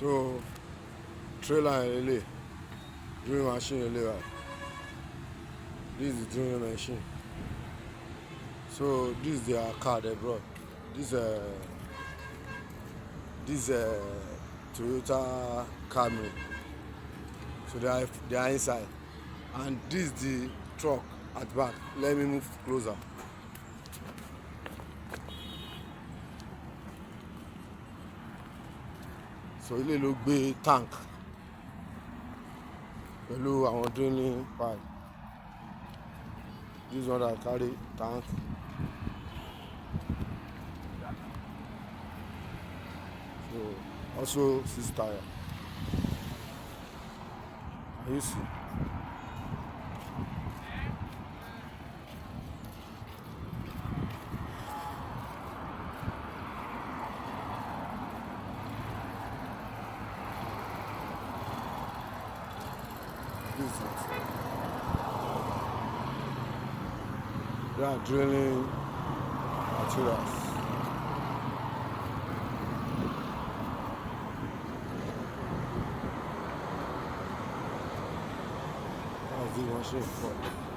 So trailer lele, drilling machine lele, right? This is the drilling machine. So this is their car they brought. This Toyota Camry. So they are inside, and this is the truck at the back. Let me move closer. So ilé ló gbé tank pẹ̀lú àwọn drilling pipe. This one that carry tank. So also 6 tire. You see. This is it. They are drilling materials. That's the machine for.